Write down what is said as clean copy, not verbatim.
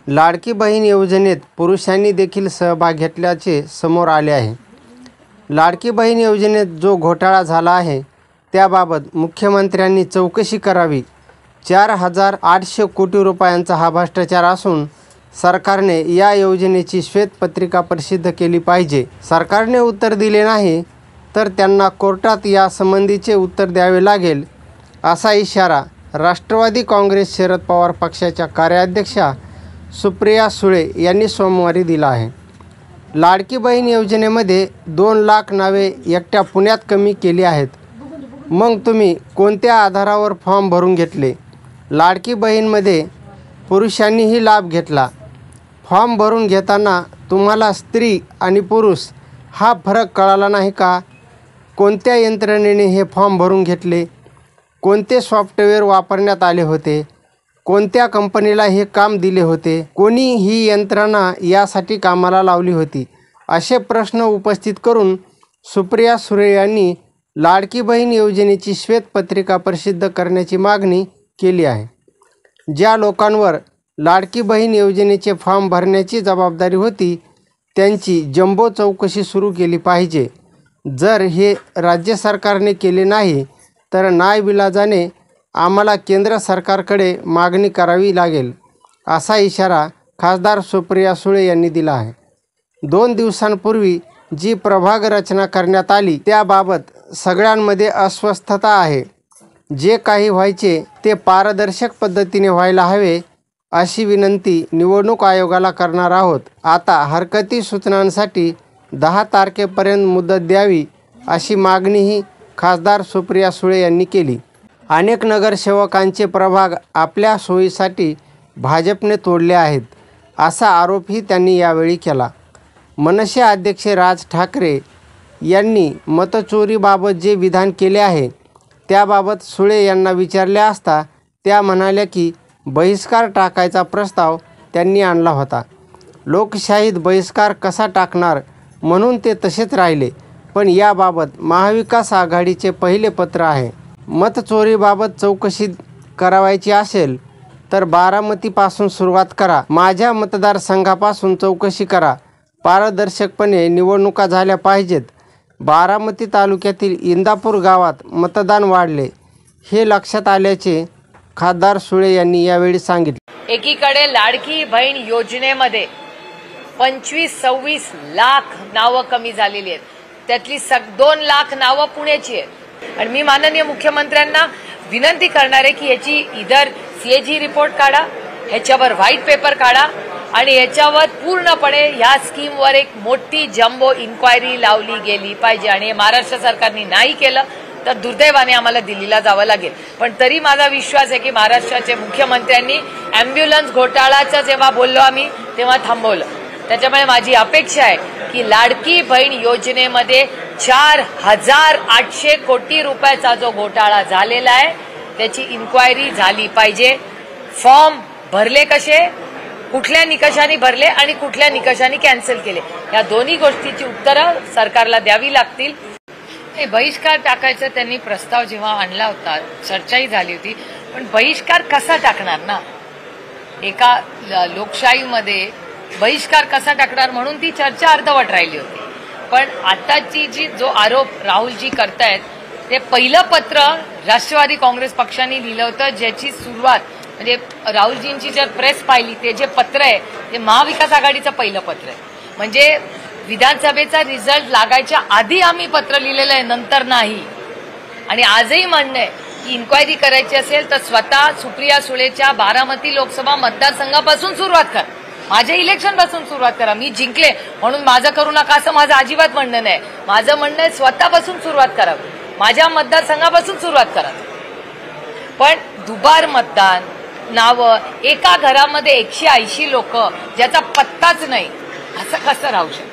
लाडकी बहीण योजनेत पुरुषांनी देखील सहभाग घेतल्याचे समोर आले आहे। लाडकी बहीण योजनेत जो घोटाळा झाला आहे त्याबाबत मुख्यमंत्र्यांनी चौकशी करावी। 4,800 कोटी रुपयांचा हा भ्रष्टाचार असून सरकारने या योजनेची श्वेतपत्रिका प्रसिद्ध केली पाहिजे। सरकारने उत्तर दिले नाही तर त्यांना कोर्टात या संबंधीचे उत्तर द्यावे लागेल, असा इशारा राष्ट्रवादी काँग्रेस शरद पवार पक्षाच्या कार्याध्यक्षा सुप्रिया सुळे यांनी सोमवारी दिला आहे। लाडकी बहीण योजनेमध्ये 2 लाख नावे एकट्या पुण्यात कमी केली आहेत। मग तुम्ही कोणत्या आधारावर फॉर्म भरून घेतले? लाडकी बहीणमध्ये पुरुषांनीही लाभ घेतला। फॉर्म भरून घेताना तुम्हाला स्त्री आणि पुरुष हा फरक कळाला नाही का? कोणत्या यंत्रणेने हे फॉर्म भरून घेतले? कोणते सॉफ्टवेअर वापरण्यात आले होते? कोणत्या कंपनीला हे काम दिले होते? कोणी ही यंत्रणा यासाठी कामाला लावली होती? असे प्रश्न उपस्थित करून सुप्रिया सुळे यांनी लाडकी बहीण योजनेची श्वेतपत्रिका प्रसिद्ध करण्याची मागणी केली आहे। ज्या लोकांवर लाडकी बहीण योजनेचे फॉर्म भरण्याची जबाबदारी होती त्यांची जंबो चौकशी सुरू केली पाहिजे। जर हे राज्य सरकारने केले नाही तर नाईलाजाने आम्हाला केंद्र सरकारकडे मागणी करावी लागेल, असा इशारा खासदार सुप्रिया सुळे यांनी दिला आहे। 2 दिवसांपूर्वी जी प्रभाग रचना करण्यात आली त्याबाबत सगळ्यांमध्ये अस्वस्थता आहे। जे काही व्हायचे ते पारदर्शक पद्धतीने व्हायला हवे, अशी विनंती निवडणूक आयोगाला करणार आहोत। आता हरकती सूचनांसाठी 10 तारखेपर्यंत मुदत द्यावी, अशी मागणीही खासदार सुप्रिया सुळे यांनी केली। अनेक नगरसेवकांचे प्रभाग आपल्या सोयीसाठी भाजपने तोडले आहेत, असा आरोपही त्यांनी यावेळी केला। मनसे अध्यक्ष राज ठाकरे यांनी मतचोरीबाबत जे विधान केले आहे त्याबाबत सुळे यांना विचारले असता त्या म्हणाल्या की बहिष्कार टाकायचा प्रस्ताव त्यांनी आणला होता। लोकशाहीत बहिष्कार कसा टाकणार म्हणून ते तसेच राहिले, पण याबाबत महाविकास आघाडीचे पहिले पत्र आहे। मतचोरीबाबत चौकशी करावायची असेल तर बारामतीपासून सुरुवात करा, माझ्या मतदारसंघापासून चौकशी करा। पारदर्शकपणे निवडणुका झाल्या पाहिजेत। बारामती तालुक्यातील इंदापूर गावात मतदान वाढले हे लक्षात आल्याचे खासदार सुळे यांनी यावेळी सांगितले। एकीकडे लाडकी बहीण योजनेमध्ये 25-26 लाख नावं कमी झालेली आहेत, त्यातली 2 लाख नावं पुण्याची आहेत। आणि मी माननीय मुख्यमंत्र्यांना विनंती करणार आहे की याची इधर CAG रिपोर्ट काढा, ह्याच्यावर व्हाईट पेपर काढा आणि याच्यावर पूर्णपणे ह्या स्कीमवर एक मोठी जम्बो इन्क्वायरी लावली गेली पाहिजे। आणि हे महाराष्ट्र सरकारने नाही केलं तर दुर्दैवाने आम्हाला दिल्लीला जावं लागेल। पण तरी माझा विश्वास आहे की महाराष्ट्राचे मुख्यमंत्र्यांनी ॲम्ब्युलन्स घोटाळाचं जेव्हा बोललो आम्ही तेव्हा थांबवलं। त्याच्यामुळे माझी अपेक्षा आहे की लाडकी बहीण योजनेमध्ये 4,800 कोटी रुपयाचा जो घोटाळा झालेला आहे त्याची इन्क्वायरी झाली पाहिजे। फॉर्म भरले कसे, कुठल्या निकषाने भरले आणि कुठल्या निकषाने कॅन्सल केले, या दोन्ही गोष्टीची उत्तरं सरकारला द्यावी लागतील। बहिष्कार टाकायचा त्यांनी प्रस्ताव जेव्हा आणला होता चर्चाही झाली होती, पण बहिष्कार कसा टाकणार ना? एका लोकशाहीमध्ये बहिष्कार कसा टाकणार म्हणून ती चर्चा अर्धवट राहिली होती। पण आताची जो आरोप राहुलजी करतायत ते पहिलं पत्र राष्ट्रवादी काँग्रेस पक्षाने लिहिलं होतं, ज्याची सुरुवात म्हणजे राहुलजींची जर प्रेस पाहिली ते जे पत्र आहे ते महाविकास आघाडीचं पहिलं पत्र आहे। म्हणजे विधानसभेचा रिझल्ट लागायच्या आधी आम्ही पत्र लिहिलेलं आहे, नंतर नाही। आणि आजही म्हणणं आहे की इन्क्वायरी करायची असेल तर स्वतः सुप्रिया सुळेच्या बारामती लोकसभा मतदारसंघापासून सुरुवात करा, माझ्या इलेक्शन पासून सुरुवात करा। मी जिंकले म्हणून माझं करू नका असं माझं अजिबात म्हणणं नाही। माझं म्हणणं आहे स्वतःपासून सुरुवात करावी, माझ्या मतदारसंघापासून सुरुवात करा। पण दुबार मतदान, नावं, एका घरामध्ये 180 लोक ज्याचा पत्ताच नाही, असं कसं राहू शकतं?